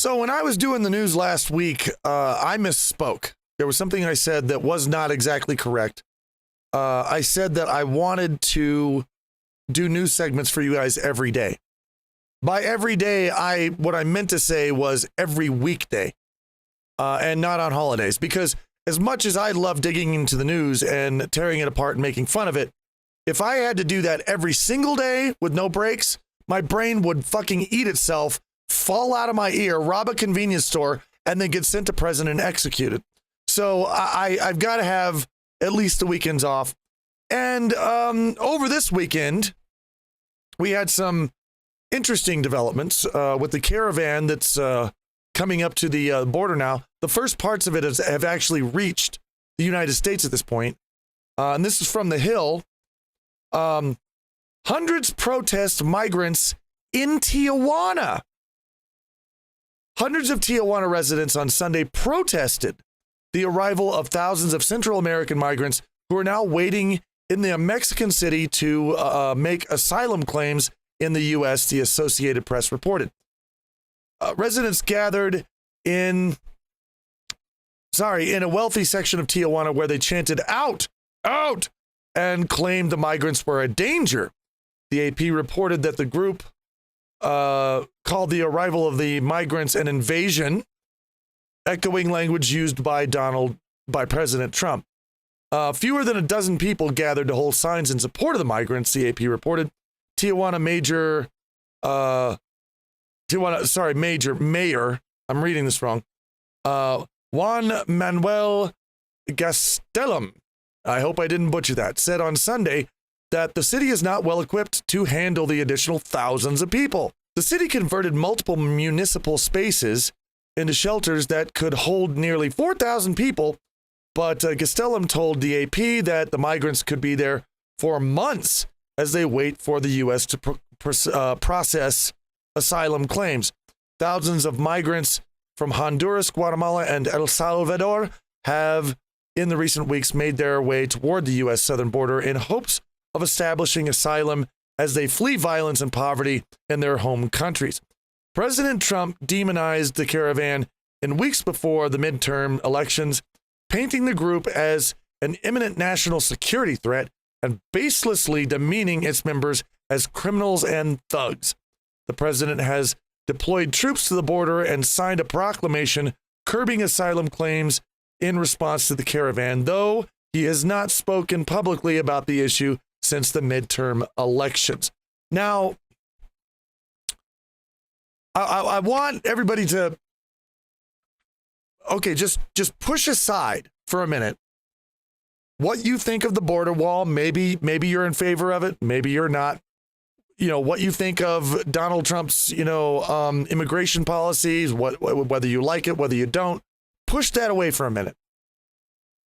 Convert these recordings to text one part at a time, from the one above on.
So when I was doing the news last week, I misspoke. There was something I said that was not exactly correct. I said that I wanted to do news segments for you guys every day. By every day, what I meant to say was every weekday, and not on holidays. Because as much as I love digging into the news and tearing it apart and making fun of it, if I had to do that every single day with no breaks, my brain would fucking eat itself, fall out of my ear, rob a convenience store, and then get sent to prison and executed. So I've got to have at least the weekends off. And over this weekend, we had some interesting developments with the caravan that's coming up to the border now. The first parts of it have actually reached the United States at this point. And this is from The Hill. Hundreds protest migrants in Tijuana. Hundreds of Tijuana residents on Sunday protested the arrival of thousands of Central American migrants who are now waiting in the Mexican city to make asylum claims in the U.S., the Associated Press reported. Residents gathered in a wealthy section of Tijuana where they chanted, "Out! Out!" and claimed the migrants were a danger. The AP reported that the group called the arrival of the migrants an invasion, echoing language used by President Trump. Fewer than a dozen people gathered to hold signs in support of the migrants, the AP reported. Tijuana Mayor, I'm reading this wrong, Juan Manuel Gastelum, I hope I didn't butcher that, said on Sunday that the city is not well equipped to handle the additional thousands of people. The city converted multiple municipal spaces into shelters that could hold nearly 4,000 people, but Gastelum told the AP that the migrants could be there for months as they wait for the U.S. to process asylum claims. Thousands of migrants from Honduras, Guatemala, and El Salvador have, in the recent weeks, made their way toward the U.S. southern border in hopes of establishing asylum as they flee violence and poverty in their home countries. President Trump demonized the caravan in weeks before the midterm elections, painting the group as an imminent national security threat and baselessly demeaning its members as criminals and thugs. The president has deployed troops to the border and signed a proclamation curbing asylum claims in response to the caravan, though he has not spoken publicly about the issue since the midterm elections. Now, I want everybody to, okay, just push aside for a minute what you think of the border wall. Maybe you're in favor of it. Maybe you're not. You know, what you think of Donald Trump's, immigration policies, whether you like it, whether you don't. Push that away for a minute.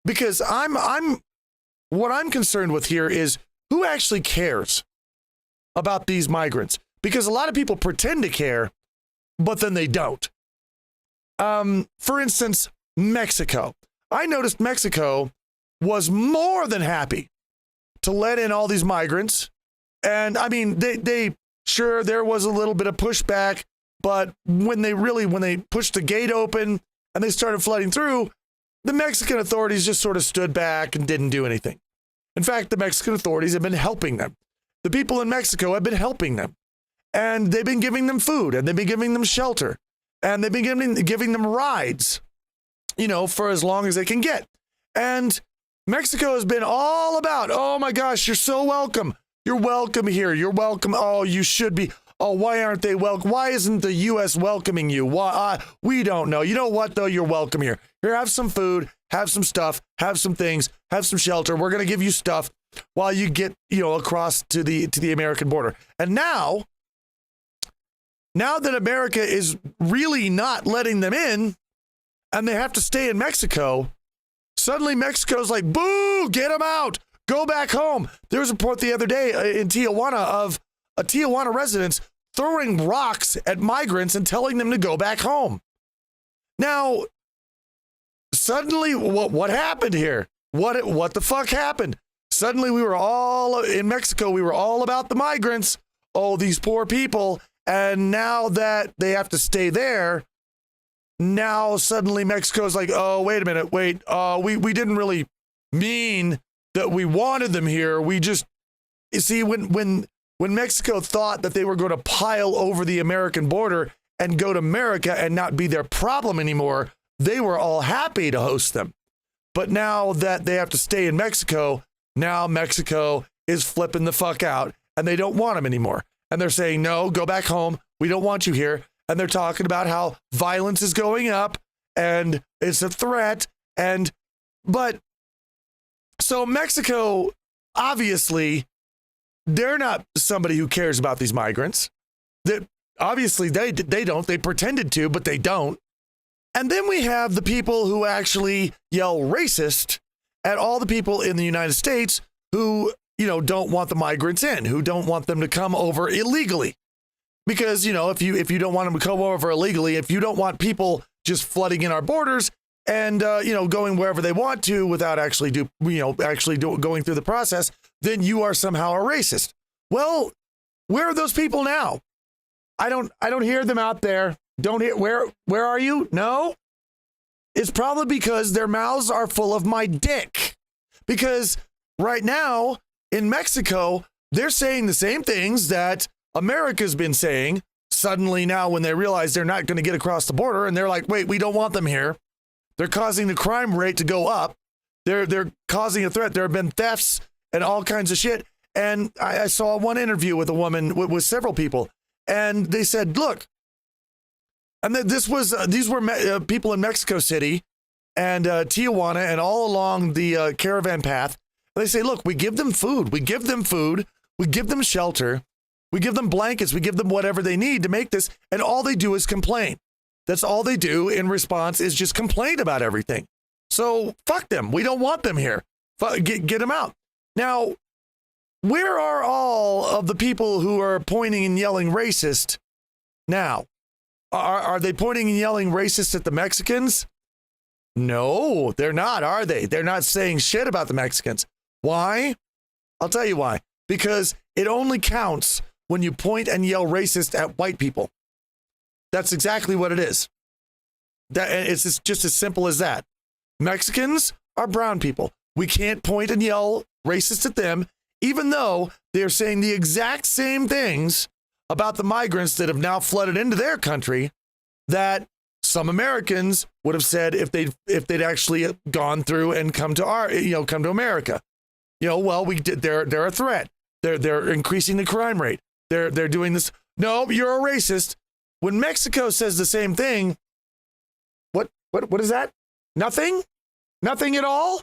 Because what I'm concerned with here is who actually cares about these migrants? Because a lot of people pretend to care, but then they don't. For instance, Mexico. I noticed Mexico was more than happy to let in all these migrants. And I mean, they sure, there was a little bit of pushback, but when they pushed the gate open and they started flooding through, the Mexican authorities just sort of stood back and didn't do anything. In fact, the Mexican authorities have been helping them. The people in Mexico have been helping them. And they've been giving them food, and they've been giving them shelter, and they've been giving them rides, for as long as they can get. And Mexico has been all about, oh my gosh, you're so welcome. You're welcome here. You're welcome. Oh, you should be. Oh, why aren't they welcome? Why isn't the U.S. welcoming you? Why? We don't know. You know what, though? You're welcome here. Here, have some food, have some stuff, have some things, have some shelter. We're going to give you stuff while you get, across to the American border. And now that America is really not letting them in and they have to stay in Mexico, suddenly Mexico's like, boo, get them out. Go back home. There was a report the other day in Tijuana of a Tijuana residents throwing rocks at migrants and telling them to go back home. Now, suddenly, what happened here? What the fuck happened? Suddenly, we were all in Mexico. We were all about the migrants. Oh, these poor people. And now that they have to stay there, now suddenly Mexico's like, oh, wait a minute, we didn't really mean that we wanted them here. We just, you see, when Mexico thought that they were going to pile over the American border and go to America and not be their problem anymore, they were all happy to host them. But now that they have to stay in Mexico, now Mexico is flipping the fuck out and they don't want them anymore. And they're saying, no, go back home. We don't want you here. And they're talking about how violence is going up and it's a threat. But so Mexico, obviously, they're not somebody who cares about these migrants. Obviously, they don't. They pretended to, but they don't. And then we have the people who actually yell racist at all the people in the United States who, don't want the migrants in, who don't want them to come over illegally. Because, if you don't want them to come over illegally, if you don't want people just flooding in our borders and, going wherever they want to without actually going through the process, then you are somehow a racist. Well, where are those people now? I don't hear them out there. Don't hear, where are you? No, it's probably because their mouths are full of my dick. Because right now in Mexico, they're saying the same things that America's been saying. Suddenly now when they realize they're not going to get across the border and they're like, wait, we don't want them here. They're causing the crime rate to go up. They're causing a threat. There have been thefts and all kinds of shit. And I saw one interview with a woman with several people, and they said, look, and these were people in Mexico City and Tijuana and all along the caravan path. They say, look, we give them food. We give them shelter. We give them blankets. We give them whatever they need to make this. And all they do is complain. That's all they do in response is just complain about everything. So fuck them. We don't want them here. Get them out. Now, where are all of the people who are pointing and yelling racist now? Are they pointing and yelling racist at the Mexicans? No, they're not, are they? They're not saying shit about the Mexicans. Why? I'll tell you why. Because it only counts when you point and yell racist at white people. That's exactly what it is. It's just as simple as that. Mexicans are brown people. We can't point and yell racist at them, even though they're saying the exact same things about the migrants that have now flooded into their country that some Americans would have said if they'd actually gone through and come to America. Well, they're a threat. They're increasing the crime rate. They're doing this. No, you're a racist. When Mexico says the same thing, what is that? Nothing? Nothing at all?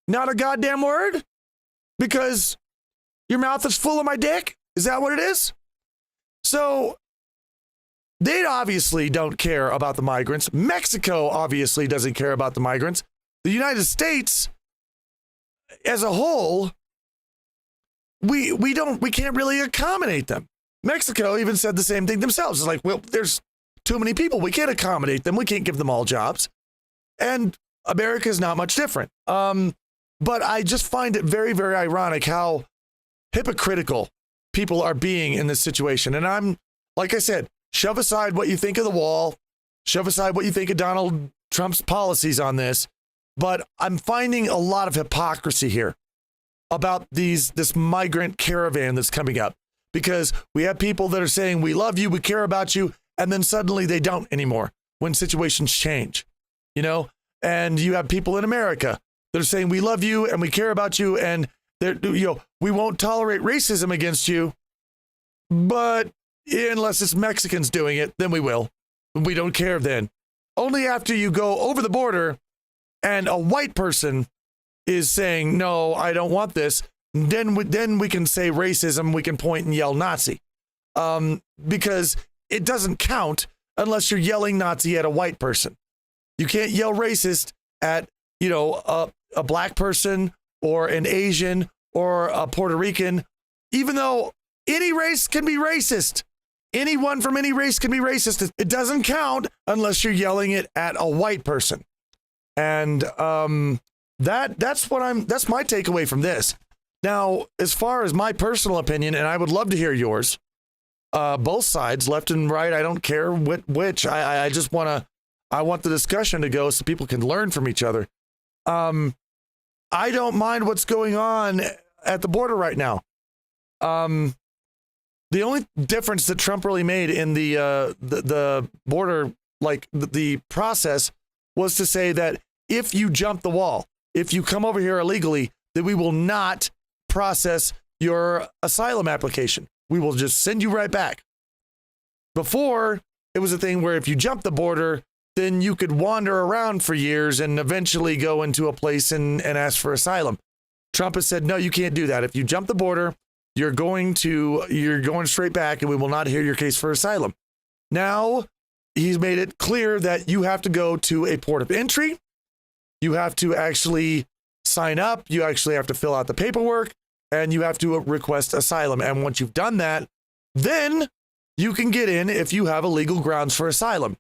Not a goddamn word? Because your mouth is full of my dick? Is that what it is? So they obviously don't care about the migrants. Mexico obviously doesn't care about the migrants. The United States as a whole, we can't really accommodate them. Mexico even said the same thing themselves. It's like, well, there's too many people. We can't accommodate them. We can't give them all jobs. And America is not much different. But I just find it very, very ironic how hypocritical people are being in this situation. And I'm, like I said, shove aside what you think of the wall, shove aside what you think of Donald Trump's policies on this. But I'm finding a lot of hypocrisy here about this migrant caravan that's coming up. Because we have people that are saying, we love you, we care about you, and then suddenly they don't anymore when situations change, And you have people in America that are saying, we love you and we care about you, and we won't tolerate racism against you, but unless it's Mexicans doing it, then we will. We don't care then. Only after you go over the border and a white person is saying, no, I don't want this, then we can say racism, we can point and yell Nazi. Because it doesn't count unless you're yelling Nazi at a white person. You can't yell racist at, a black person or an Asian or a Puerto Rican, even though any race can be racist. Anyone from any race can be racist. It doesn't count unless you're yelling it at a white person. And that's my takeaway from this. Now, as far as my personal opinion, and I would love to hear yours, both sides, left and right, I don't care which. I I want the discussion to go so people can learn from each other. I don't mind what's going on at the border right now. The only difference that Trump really made in the border, like the process, was to say that if you jump the wall, if you come over here illegally, that we will not process your asylum application. We will just send you right back. Before, it was a thing where if you jump the border, then you could wander around for years and eventually go into a place and ask for asylum. Trump has said, no, you can't do that. If you jump the border, you're going straight back and we will not hear your case for asylum. Now, he's made it clear that you have to go to a port of entry. You have to actually sign up. You actually have to fill out the paperwork and you have to request asylum. And once you've done that, then you can get in if you have a legal grounds for asylum,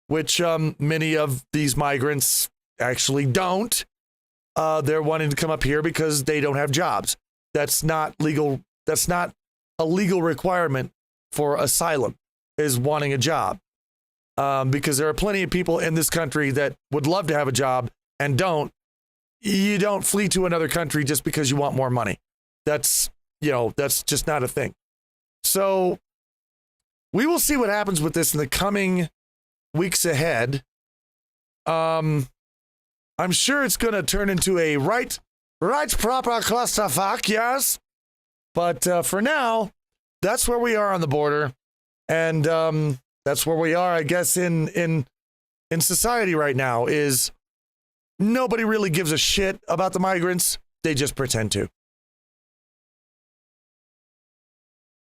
which many of these migrants actually don't. They're wanting to come up here because they don't have jobs. That's not legal. That's not a legal requirement for asylum, is wanting a job. Because there are plenty of people in this country that would love to have a job and don't. You don't flee to another country just because you want more money. That's just not a thing. So we will see what happens with this in the coming weeks ahead. I'm sure it's going to turn into a right proper clusterfuck, yes. But for now, that's where we are on the border, and that's where we are, I guess, in society right now. Is nobody really gives a shit about the migrants? They just pretend to.